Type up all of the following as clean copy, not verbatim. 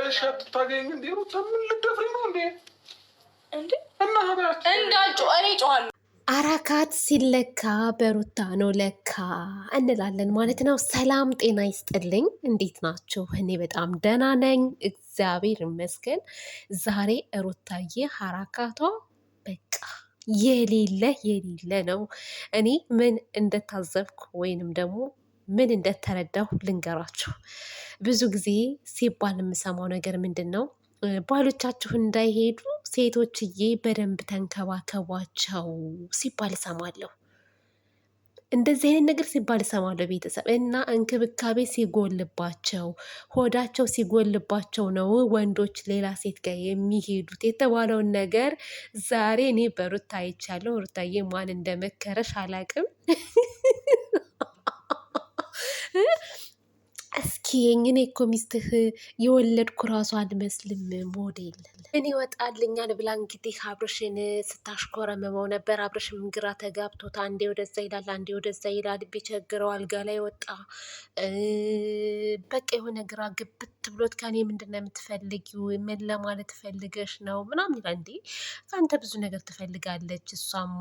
እሸት ታገኝ እንዴ? ሩታ ምን ልትደፍሪ ነው እንዴ? እንዴ እና እንዳጮ እኔ ጮሃለሁ። አራካት ሲለካ በሩታ ነው ለካ እንላለን ማለት ነው። ሰላም ጤና ይስጥልኝ። እንዴት ናችሁ? እኔ በጣም ደህና ነኝ፣ እግዚአብሔር ይመስገን። ዛሬ ሩታዬ አራካቷ በቃ የሌለ ነው። እኔ ምን እንደታዘብኩ ወይንም ደግሞ ምን እንደተረዳሁ ልንገራችሁ። ብዙ ጊዜ ሲባል የምሰማው ነገር ምንድን ነው? ባሎቻችሁ እንዳይሄዱ ሴቶችዬ በደንብ ተንከባከቧቸው ሲባል እሰማለሁ። እንደዚህ አይነት ነገር ሲባል እሰማለሁ ቤተሰብ እና እንክብካቤ ሲጎልባቸው ሆዳቸው ሲጎልባቸው ነው ወንዶች ሌላ ሴት ጋር የሚሄዱት የተባለውን ነገር ዛሬ እኔ በሩታ አይቻለሁ። ሩታዬ ማን እንደመከረሽ አላቅም። እስኪ እኔ እኮ ሚስትህ የወለድኩ ራሱ አልመስልም ሞዴል እኔ ይወጣልኛል ብላ እንግዲህ አብርሽን ስታሽኮረመመው ነበር። አብርሽም ግራ ተጋብቶት አንዴ ወደዛ ይላል፣ አንዴ ወደዛ ይላል። ቢቸግረው አልጋ ላይ ወጣ። በቃ የሆነ ግራ ግብት ብሎት ከኔ ምንድን ነው የምትፈልጊው? ምን ለማለት ፈልገሽ ነው ምናምን ይላል። እንዴ ከአንተ ብዙ ነገር ትፈልጋለች እሷማ።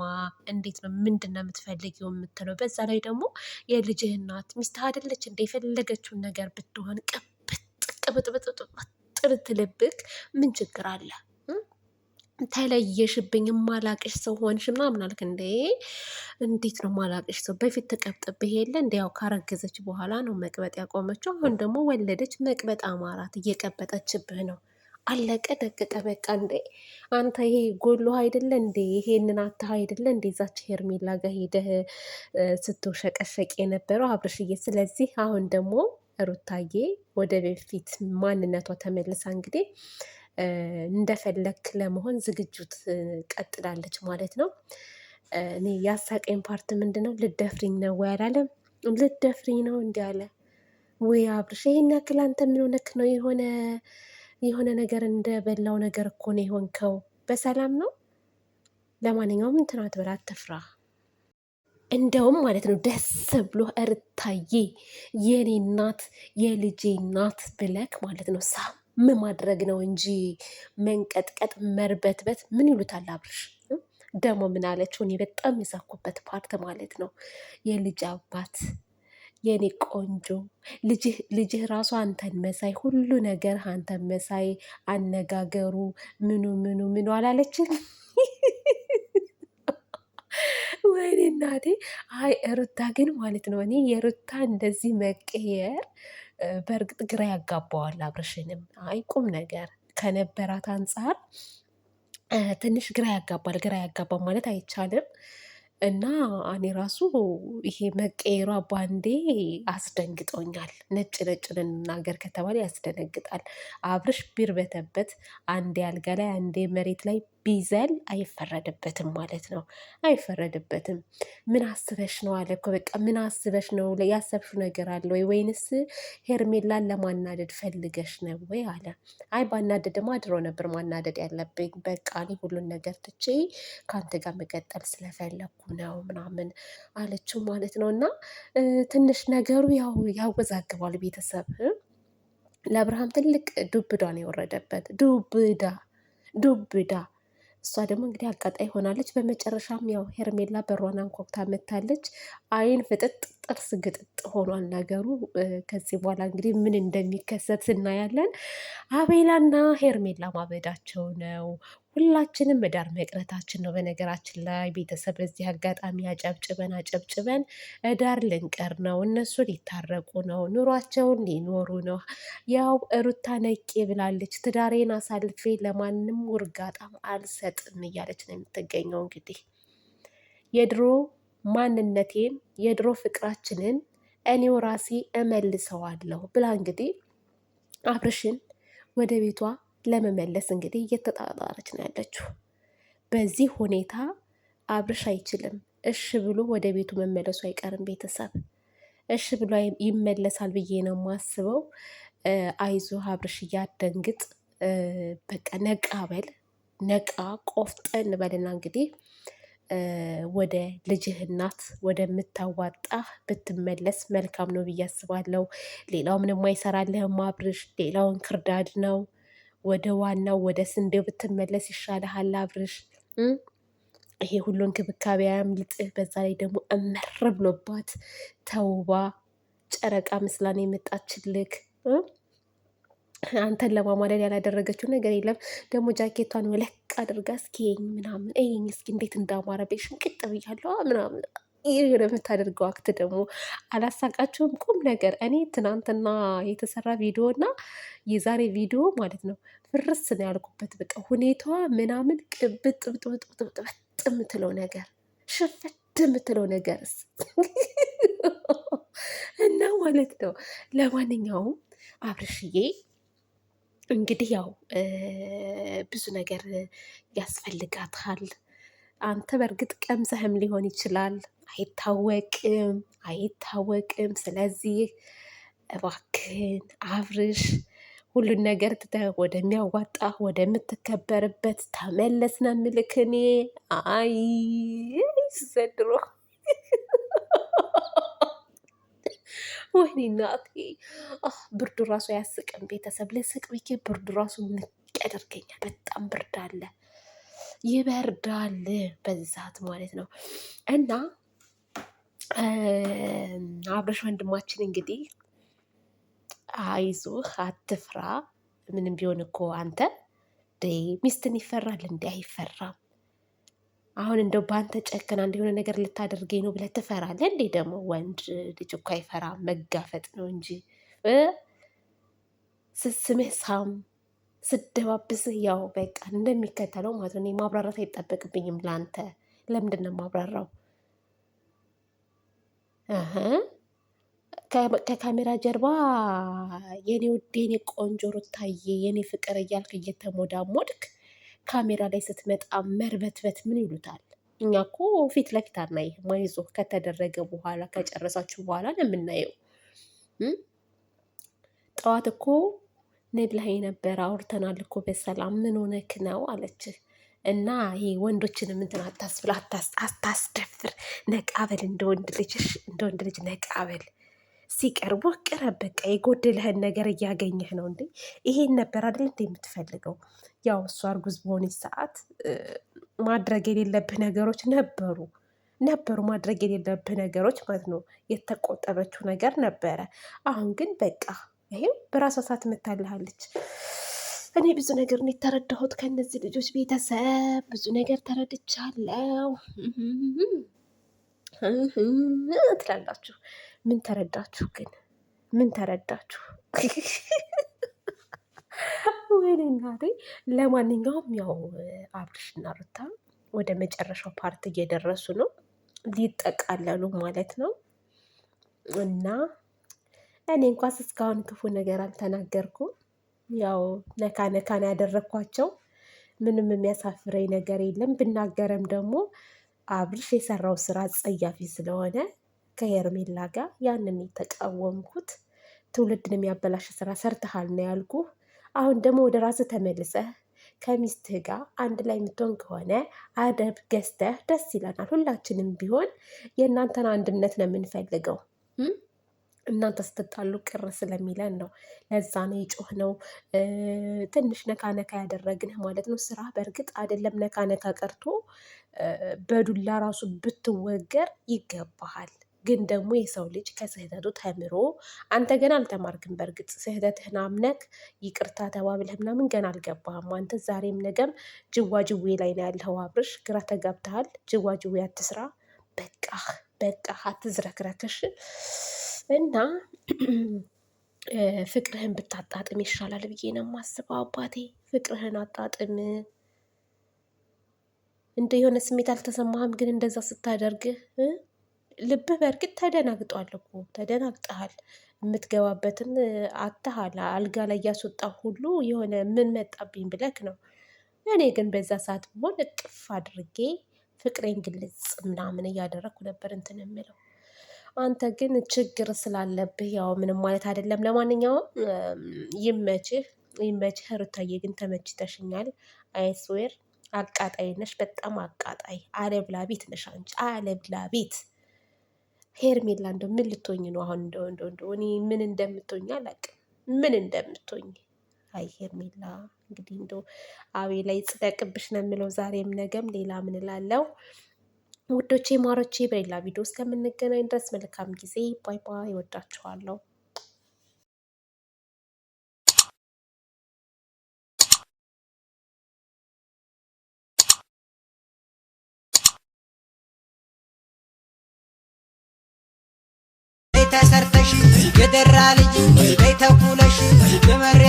እንዴት ነው ምንድን ነው የምትፈልጊው የምትለው? በዛ ላይ ደግሞ የልጅህ እናት ሚስትህ አይደለች እንደ የፈለገችውን ነገር ብትሆን ቅብጥብጥብጥ ልትልብክ ምን ችግር አለ? ተለየሽብኝ፣ ማላቅሽ ሰው ሆንሽ ምናምን አልክ እንዴ? እንዴት ነው ማላቅሽ ሰው? በፊት ተቀብጥብህ የለ እንዲ? ያው ካረገዘች በኋላ ነው መቅበጥ ያቆመችው። አሁን ደግሞ ወለደች፣ መቅበጥ አማራት፣ እየቀበጠችብህ ነው። አለቀ ደቀቀ በቃ። እንዴ አንተ ይሄ ጎሎ አይደለ እንዴ? ይሄንን አታህ አይደለ እንዴ? ዛች ሄርሜላ ጋር ሄደህ ስትሸቀሸቅ የነበረው አብርሽዬ። ስለዚህ አሁን ደግሞ ሩታዬ ወደ በፊት ማንነቷ ተመልሳ እንግዲህ እንደፈለክ ለመሆን ዝግጁት ቀጥላለች ማለት ነው። እኔ ያሳቀኝ ፓርት ምንድን ነው? ልደፍሪኝ ነው ወይ አላለም? ልደፍሪኝ ነው እንዲ አለ ወይ አብርሽ? ይሄን ያክል አንተ ምን ሆነክ ነው? የሆነ ነገር እንደበላው ነገር እኮ ነው የሆንከው። በሰላም ነው? ለማንኛውም እንትን አትበል፣ አትፍራ። እንደውም ማለት ነው ደስ ብሎ እርታዬ የኔ እናት የልጄ እናት ብለክ ማለት ነው ምን ማድረግ ነው እንጂ መንቀጥቀጥ መርበትበት ምን ይሉታል አብርሽ? ደግሞ ምን አለችው? እኔ በጣም የሳኩበት ፓርት ማለት ነው የልጅ አባት የኔ ቆንጆ ልጅህ ራሱ አንተን መሳይ፣ ሁሉ ነገር አንተን መሳይ፣ አነጋገሩ ምኑ አላለችን? ወይኔ እናቴ። አይ ሩታ ግን ማለት ነው እኔ የሩታ እንደዚህ መቀየር በእርግጥ ግራ ያጋባዋል አብርሽንም። አይ ቁም ነገር ከነበራት አንጻር ትንሽ ግራ ያጋባል። ግራ ያጋባል ማለት አይቻልም። እና እኔ ራሱ ይሄ መቀየሯ ባንዴ አስደንግጦኛል። ነጭ እንናገር ከተባለ ያስደነግጣል። አብርሽ ቢርበተበት አንዴ አልጋ ላይ አንዴ መሬት ላይ ቢዘል አይፈረድበትም ማለት ነው። አይፈረድበትም። ምን አስበሽ ነው አለ እኮ በቃ ምን አስበሽ ነው? ያሰብሽው ነገር አለ ወይ? ወይንስ ሄርሜላን ለማናደድ ፈልገሽ ነው ወይ አለ። አይ ባናደድማ ድሮ ነበር ማናደድ ያለብኝ። በቃ እኔ ሁሉን ነገር ትቼ ከአንተ ጋር መቀጠል ስለፈለግኩ ነው ምናምን አለችው ማለት ነው። እና ትንሽ ነገሩ ያወዛግባል ቤተሰብ። ለአብርሃም ትልቅ ዱብዳ ነው የወረደበት። ዱብዳ እሷ ደግሞ እንግዲህ አቃጣይ ሆናለች። በመጨረሻም ያው ሄርሜላ በሯን አንኳኩታ መታለች። አይን ፍጥጥ ጥርስ ግጥጥ ሆኗል ነገሩ። ከዚህ በኋላ እንግዲህ ምን እንደሚከሰት እናያለን። አቤላና ሄርሜላ ማበዳቸው ነው። ሁላችንም መዳር መቅረታችን ነው። በነገራችን ላይ ቤተሰብ በዚህ አጋጣሚ አጨብጭበን ዳር ልንቀር ነው። እነሱ ሊታረቁ ነው። ኑሯቸውን ሊኖሩ ነው። ያው ሩታ ነቄ ብላለች። ትዳሬን አሳልፌ ለማንም ውርጋጣም አልሰጥም እያለች ነው የምትገኘው። እንግዲህ የድሮ ማንነቴን የድሮ ፍቅራችንን እኔው ራሴ እመልሰዋለሁ ብላ እንግዲህ አብርሽን ወደ ቤቷ ለመመለስ እንግዲህ እየተጣጣረች ነው ያለችው። በዚህ ሁኔታ አብርሽ አይችልም። እሺ ብሎ ወደ ቤቱ መመለሱ አይቀርም። ቤተሰብ እሺ ብሎ ይመለሳል ብዬ ነው የማስበው። አይዞ አብርሽ እያደንግጥ በቃ ነቃ በል፣ ነቃ ቆፍጠን በልና እንግዲህ ወደ ልጅህ እናት ወደምታዋጣህ ብትመለስ መልካም ነው ብዬ አስባለሁ። ሌላው ምንም አይሰራልህም አብርሽ፣ ሌላውን ክርዳድ ነው። ወደ ዋናው ወደ ስንዴው ብትመለስ ይሻልሃል አብርሽ። ይሄ ሁሉ እንክብካቤ አያምልጥህ። በዛ ላይ ደግሞ እመር ብሎባት ተውባ ጨረቃ ምስላን የመጣችልክ አንተን ለማማለል ያላደረገችው ነገር የለም። ደግሞ ጃኬቷን ወለቅ አድርጋ እስኪ ምናምን ይሄኝ እስኪ እንዴት እንዳማረብኝ ሽንቅጥ ብያለሁ ምናምን ይህ የምታደርገው አክት ደግሞ አላሳቃችሁም? ቁም ነገር እኔ ትናንትና የተሰራ ቪዲዮ እና የዛሬ ቪዲዮ ማለት ነው ፍርስ ነው ያልኩበት። በቃ ሁኔታዋ ምናምን ቅብጥ ብጥብጥብጥብጥ የምትለው ነገር ሽፍት የምትለው ነገርስ እና ማለት ነው። ለማንኛውም አብርሽዬ እንግዲህ ያው ብዙ ነገር ያስፈልጋታል። አንተ በእርግጥ ቀምሰህም ሊሆን ይችላል፣ አይታወቅም አይታወቅም። ስለዚህ እባክህን አብርሽ ሁሉን ነገር ትተህ ወደሚያዋጣ ወደምትከበርበት ተመለስ ነው የምልህ እኔ። አይ ዘንድሮ ወይኔ እናቴ ብርዱ ራሱ አያስቅም። ቤተሰብ ልስቅ ብዬ ብርዱ ራሱ ንቅ ያደርገኛል። በጣም ብርድ አለ፣ ይበርዳል በዚህ ሰዓት ማለት ነው። እና አብረሽ ወንድማችን እንግዲህ አይዞህ፣ አትፍራ። ምንም ቢሆን እኮ አንተ ሚስትን ይፈራል እንዴ? አይፈራም። አሁን እንደው በአንተ ጨክና እንደሆነ ነገር ልታደርገኝ ነው ብለህ ትፈራለህ እንዴ? ደግሞ ወንድ ልጅ እኮ አይፈራም፣ መጋፈጥ ነው እንጂ ስስምህ ሳም ስደባብስህ ያው በቃ እንደሚከተለው ማለት ነው። እኔ ማብራራት አይጠበቅብኝም ለአንተ። ለምንድን ነው የማብራራው? ከካሜራ ጀርባ የኔ ውድ የኔ ቆንጆ ሩታዬ የኔ ፍቅር እያልክ እየተሞዳሞድክ ካሜራ ላይ ስትመጣ መርበትበት ምን ይሉታል? እኛ እኮ ፊት ለፊት አናይህም። አይዞህ ከተደረገ በኋላ ከጨረሳችሁ በኋላ ነው የምናየው። ጠዋት እኮ ነይ ብለኸኝ ነበረ፣ አውርተናል እኮ በሰላም ምን ሆነክ ነው አለችህ። እና ይሄ ወንዶችንም እንትን አታስብል፣ አታስደፍር። ነቃበል፣ እንደ ወንድ ልጅ ነቃበል። ሲቀርቡ ቅረብ። በቃ የጎደለህን ነገር እያገኘህ ነው እንዴ? ይሄን ነበር አይደል እንደ የምትፈልገው? ያው እሷ እርጉዝ በሆነች ሰዓት ማድረግ የሌለብህ ነገሮች ነበሩ ማድረግ የሌለብህ ነገሮች ማለት ነው። የተቆጠበችው ነገር ነበረ። አሁን ግን በቃ ይሄው በራሷ ሰዓት መታልሃለች። እኔ ብዙ ነገር ነው የተረዳሁት ከእነዚህ ልጆች ቤተሰብ፣ ብዙ ነገር ተረድቻለሁ ትላላችሁ። ምን ተረዳችሁ ግን? ምን ተረዳችሁ? ወይኔ እናቴ። ለማንኛውም ያው አብርሽና ሩታ ወደ መጨረሻው ፓርት እየደረሱ ነው፣ ሊጠቃለሉ ማለት ነው። እና እኔ እንኳስ እስካሁን ክፉ ነገር አልተናገርኩም። ያው ነካ ነካን ያደረግኳቸው ምንም የሚያሳፍረኝ ነገር የለም። ብናገረም ደግሞ አብርሽ የሰራው ስራ አጸያፊ ስለሆነ ከሄርሜላ ጋር ያንን የተቃወምኩት። ትውልድን የሚያበላሽ ስራ ሰርተሃል ነው ያልኩ። አሁን ደግሞ ወደ ራስህ ተመልሰህ ከሚስትህ ጋር አንድ ላይ የምትሆን ከሆነ አደብ ገዝተህ ደስ ይለናል። ሁላችንም ቢሆን የእናንተን አንድነት ነው የምንፈልገው። እናንተ ስትጣሉ ቅር ስለሚለን ነው። ለዛ ነው የጮህ ነው ትንሽ ነካ ነካ ያደረግንህ ማለት ነው። ስራ በእርግጥ አይደለም ነካ ነካ ቀርቶ በዱላ ራሱ ብትወገር ይገባሃል። ግን ደግሞ የሰው ልጅ ከስህተቱ ተምሮ አንተ ገና አልተማርክም። በእርግጥ ስህተትህን አምነክ ይቅርታ ተባብለህ ምናምን ገና አልገባህም። አንተ ዛሬም ነገም ጅዋጅዌ ላይ ነው ያለኸው አብርሽ። ግራ ተጋብተሃል። ጅዋጅዌ አትስራ። በቃ አትዝረክረክሽ እና ፍቅርህን ብታጣጥም ይሻላል ብዬ ነው የማስበው። አባቴ ፍቅርህን አጣጥም። እንደ የሆነ ስሜት አልተሰማህም? ግን እንደዛ ስታደርግህ ልብህ በእርግጥ ተደናግጧል እኮ ተደናግጠሃል። የምትገባበትን አጥተሃል። አልጋ ላይ እያስወጣ ሁሉ የሆነ ምን መጣብኝ ብለክ ነው። እኔ ግን በዛ ሰዓት ብሆን እቅፍ አድርጌ ፍቅሬን ግልጽ ምናምን እያደረግኩ ነበር እንትን የምለው። አንተ ግን ችግር ስላለብህ ያው ምንም ማለት አይደለም። ለማንኛውም ይመችህ ይመችህ። ሩታዬ ግን ተመችተሽኛል። አይስዌር አቃጣይ ነሽ፣ በጣም አቃጣይ አለብላቢት ነሽ አንቺ አለብላቢት። ሄርሜላ እንደው ምን ልትሆኝ ነው አሁን? እንደው እኔ ምን እንደምትሆኝ አላውቅም። ምን እንደምትሆኝ አይ ሄርሜላ እንግዲህ እንደው አቤ ላይ ጽደቅብሽ ነው የምለው ዛሬም ነገም። ሌላ ምን እላለሁ? ውዶቼ ማሮቼ፣ በሌላ ቪዲዮ እስከምንገናኝ ድረስ መልካም ጊዜ። ባይ ባይ። እወዳችኋለሁ። ተሰርተሽ የደራ ልጅ ተኩለሽ የመሬ